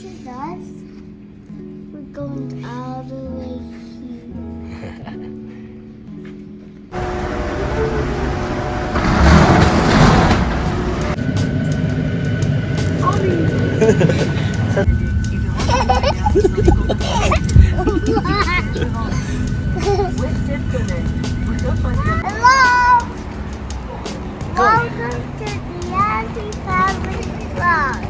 visit us? We're going all the way here. Hello! Welcome to the Auntie Family Vlog.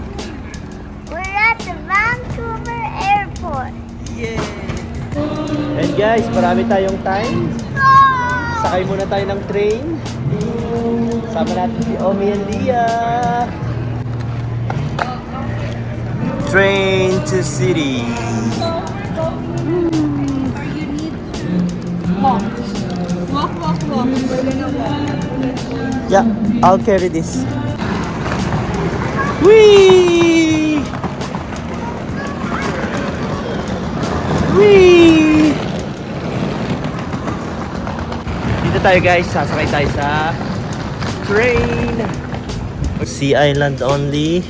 We're at the Vancouver Airport. And guys, marami tayong time. Sakay muna tayo ng train. Sama natin si Omi and Leah. Train to city. Walk. Yeah, I'll carry this. Whee! Whee! Dito tayo guys, sasakay tayo sa train. Sea Island only.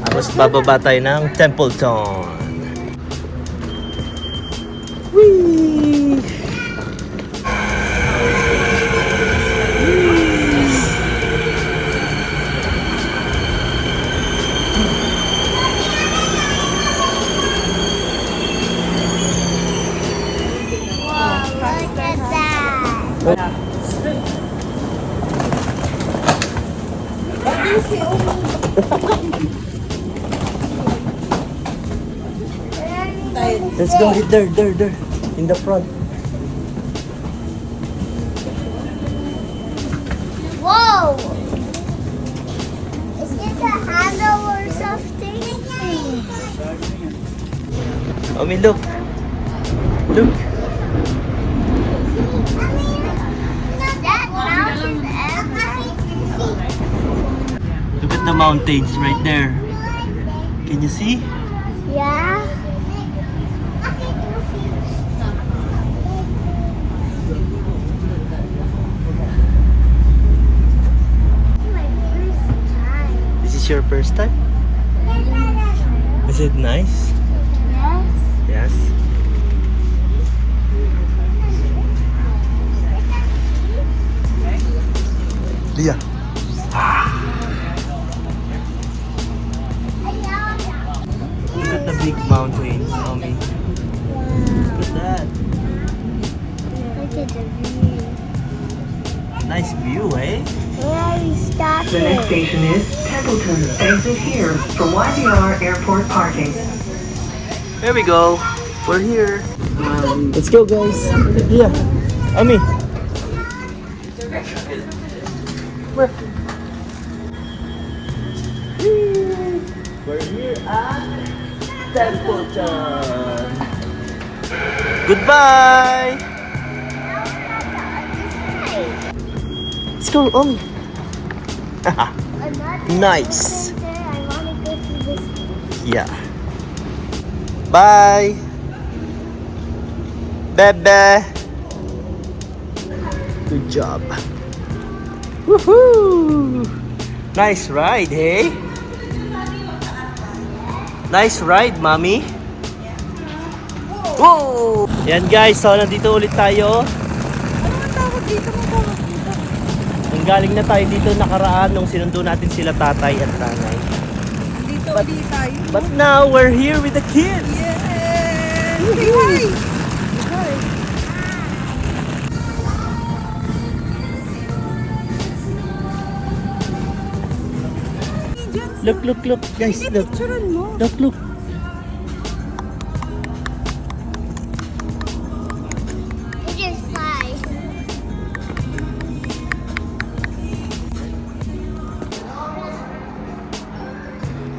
Tapos bababa tayo ng Templeton. Whee! Wow, look at that. Let's go there. In the front. Whoa! Is it a handle or something? Omi, look. Look. That mountain everything. Look at the mountains right there. Can you see? Yeah. My first time. This is your first time? Is it nice? Yes. Yes. Leah. Look at the big mountains, Omi. Look at that. Look at the view. Nice view, eh? Where are we stopping? The next station is Templeton. Exit here for YVR Airport parking. There we go. We're here. Let's go, guys. Yeah. Omi. Where? We're here at Templeton. Goodbye. Let's go, Omi. Nice. I want to go to this. Yeah. Bye. Bebe. Good job. Woohoo! Nice ride, hey? Nice ride, mommy. Whoa! Yan guys, so nandito ulit tayo. Ano ang tawag dito? Nanggaling na tayo dito nakaraan nung sinundo natin sila tatay at nanay. Dito ulit tayo. But now we're here with the kids. Yes! Say hi! Hi. Look, guys, look. Picturean mo. Look. You just fly.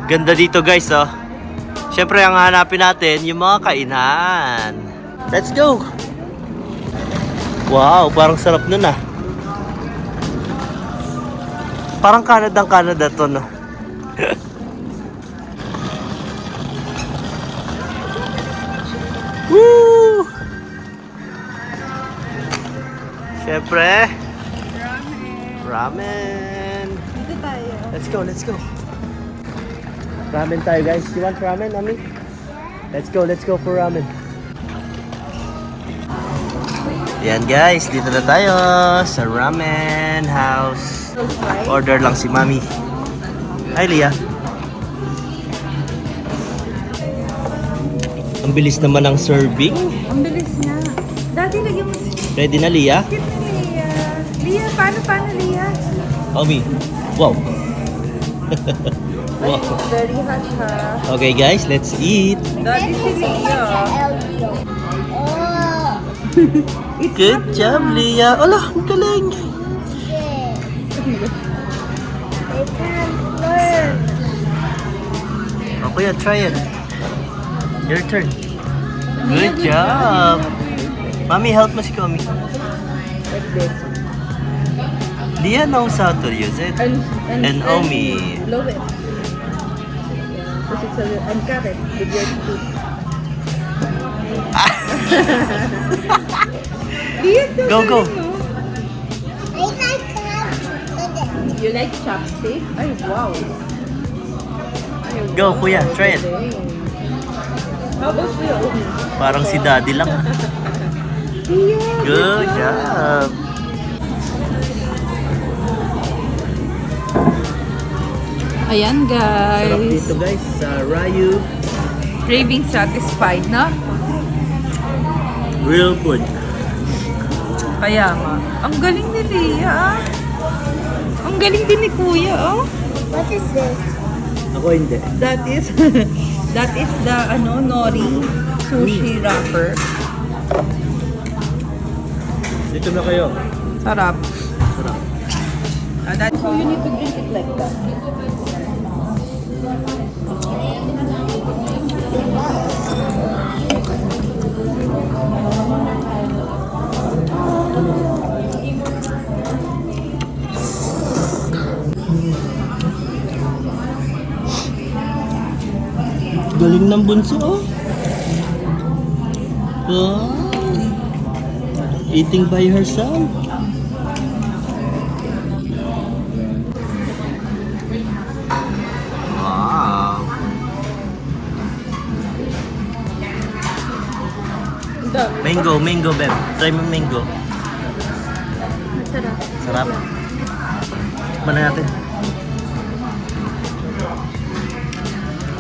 Ganda dito guys, oh. Siyempre ang hanapin natin yung mga kainan. Let's go! Wow, parang sarap nun ah. Parang Canada to, no? Woo! Siyempre, ramen. Dito tayo. Let's go. Ramen tayo guys. You want ramen, Ami? Let's go for ramen. Yan guys, dito na tayo sa ramen house. Order lang si Mami. Hi, Leah. Ang bilis naman ng serving. Ang bilis na. Dati lagyan mo si Ready na, Leah? Cute ni Leah. Leah, paano Leah? Mami. Wow. Wow. Very hot ha. Okay guys, let's eat. Dati si Leah. Oh, Good job, Leah. Ala, ang galing. shit. They can't learn. O kuya, try it. Your turn. Good job. Mami, help mo si Komi. Like this. Leah knows how to use it. And Omi. Blow it. Because it's and cut it with your teeth. Leah, so Go, go. galing, no? I like that. You like chopstick? Ay, wow. Ay, Go, wow. kuya, try it. Galing. How about Kuya Omi? Parang si Daddy lang. Leah, Good job. Ayan Sarap guys. dito guys sa Ryu. Craving satisfied na? Real good. Kaya nga. Ang galing ni Leah. Ang galing din ni Kuya, oh. What is this? Ako hindi. That is that is the nori sushi wrapper. Dito na kayo. Sarap. Sarap. So you need to drink it like that. Galing ng bunso, oh. Oh. Eating by herself. Wow. Mango, Beb. Try mo mango. Sarap. Sarap. Mana natin.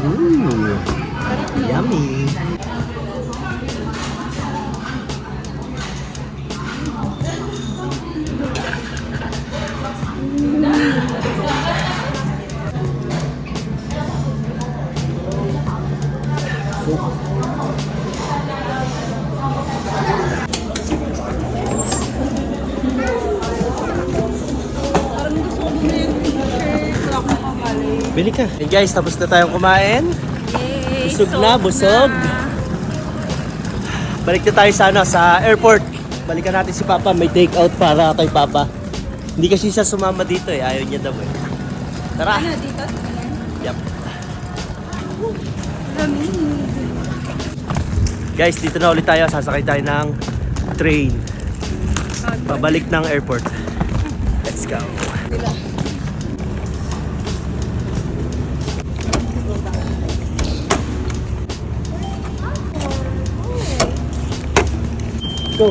Ooh. Yummy. Bili ka. Hey guys, tapos na tayong kumain. Yay! Busog na, busog. Balik na tayo sa, sa airport. Balikan natin si Papa. May take out para kay Papa. Hindi kasi siya sumama dito eh. Ayaw niya daw eh. Tara. Ano dito? Yep. Guys, dito na ulit tayo. Sasakay tayo ng train. Pabalik ng airport. Let's go. Go.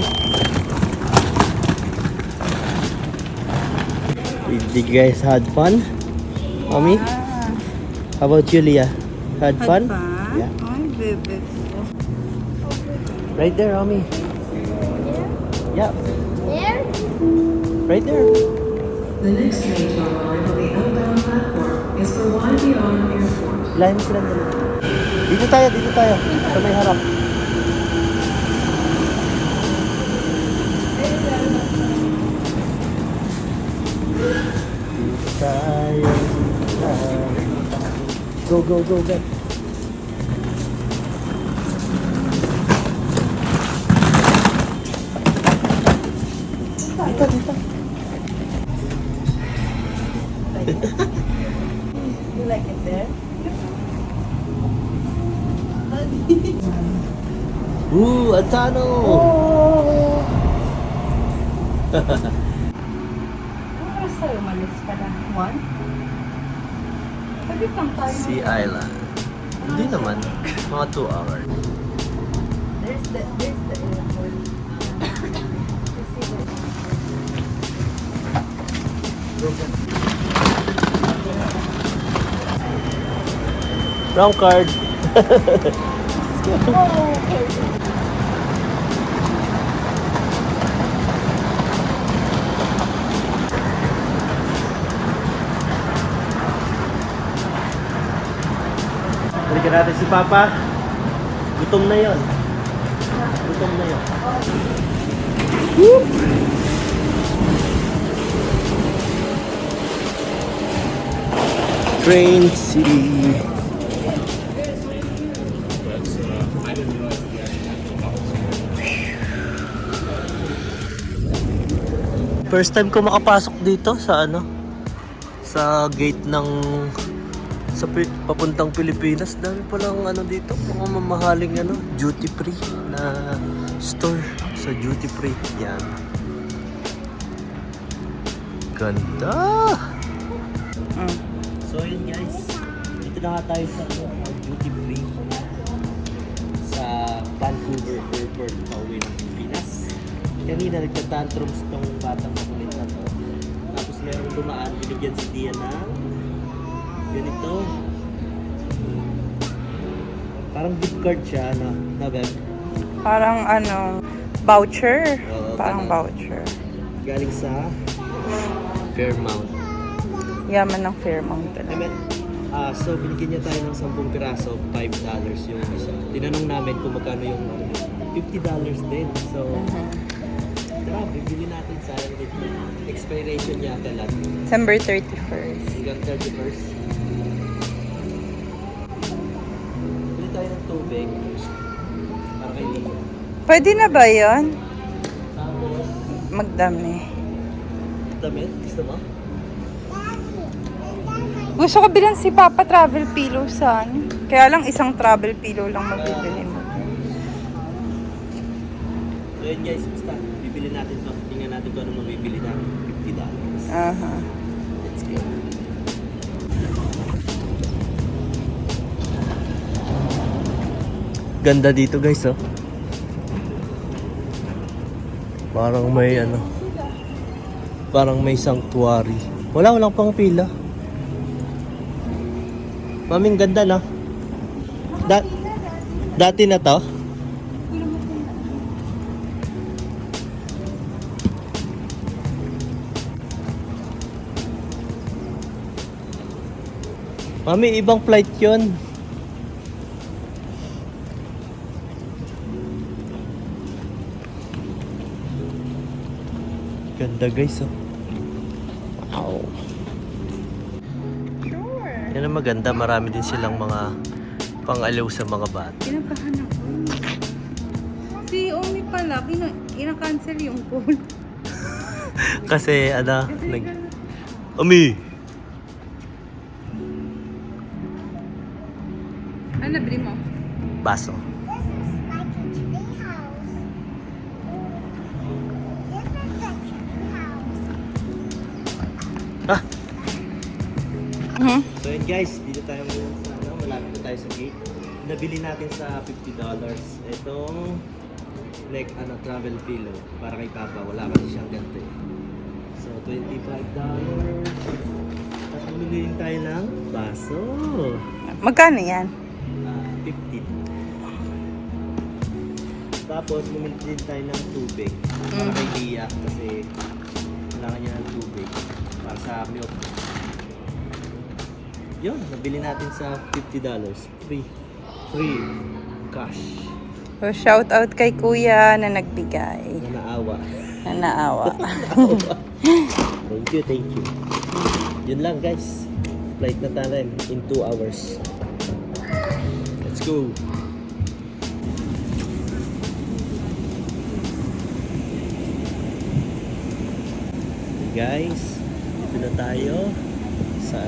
Did you guys had fun? Mommy? How about you, Leah? Had fun? Yeah. Ay, bebe. Right there, Mommy. Yeah, There? right there. The next train to arrive on the outbound platform is for YVR Airport. Lain mo silang dalawa. Dito tayo. Sa may harap. Dito tayo. Go, go, go, go. Dito. You like it there? Ooh, Atano! Ano oras tayo umalis pala? 1? Pwede kang tayo. Sea Island. Hindi naman. Mga 2 hours. There's the airport. Wrong card. Balikan natin si Papa. Gutom na yon. Gutom na yon. Train City. First time ko makapasok dito sa ano, sa gate ng papuntang Pilipinas. Dami palang ano dito, mga mamahaling ano, duty free na store sa duty free. Yan. Ganda. So yun guys, dito na nga tayo sa duty free sa Vancouver Airport pauwi ng Pilipinas. Kanina nagtatantrums tong batang makulit na to. Tapos merong dumaan, binigyan si Dia ng ganito. Parang gift card siya, ano? Na beb? Parang ano, voucher. Oo, Parang tama. voucher. Galing sa Fairmount. Yaman ng Fairmount I talaga. mean, so binigyan niya tayo ng 10 piraso, $5 yung isa. Tinanong namin kung magkano yung $50 din. So, tara, bibili natin sa expiration niya lang. December 31st. Hanggang 31st. Bili tayo ng tubig. Para kay Lino. Pwede na ba yun? Tapos, Magdami. damit. Gusto mo? Gusto ko bilang si Papa travel pillow sa ano. Kaya lang isang travel pillow lang mabibili mo. So yun guys, basta bibili natin to. Tingnan natin kung ano mabibili natin. $50. Aha. Let's go. Ganda dito guys, oh. Parang may ano. Parang may sanctuary. Walang pang pila. Maming ganda na. Dati na to. Mami, ibang flight yun. Ganda guys, oh. Wow. Sure. Yan ang maganda, marami din silang mga pang-aliw sa mga bata. Kinabahan ako. Si Omi pala, ina-cancel yung call. Kasi Ami! Ano nabili mo? Baso. This is like a tree house. This is a tree house. Ah! Mhm. So yun guys, dito tayo ngayon sa malapit na tayo sa gate. Nabili natin sa $50. Itong travel pillow para kay Papa. Wala kasi siyang ganito eh. So $25. Tapos bumili din tayo ng baso. Magkano yan? 50. Tapos bumili din tayo ng tubig para kay Dia kasi kailangan niya ng tubig para sa milk. Yun, nabili natin sa $50. Free cash. So, shout out kay Kuya na nagbigay. Na naawa. Na naawa. Thank you. Yun lang guys. Flight na tayo in 2 hours. Let's go. Guys, dito na tayo sa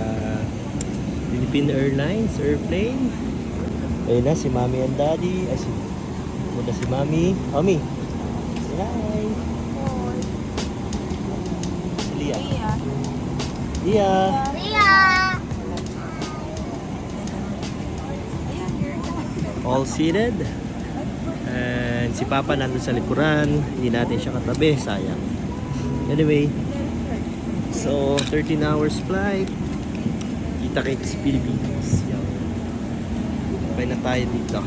Philippine Airlines airplane. Ayun na si Mommy and Daddy. Muna si Mommy. Mommy. Say hi. Si Lia. Lia. Leah! all seated. And si Papa nandun sa likuran. Hindi natin siya katabi. Sayang. Anyway. So, 13 hours flight. Kita kits Philippines. Yan. May na tayo dito.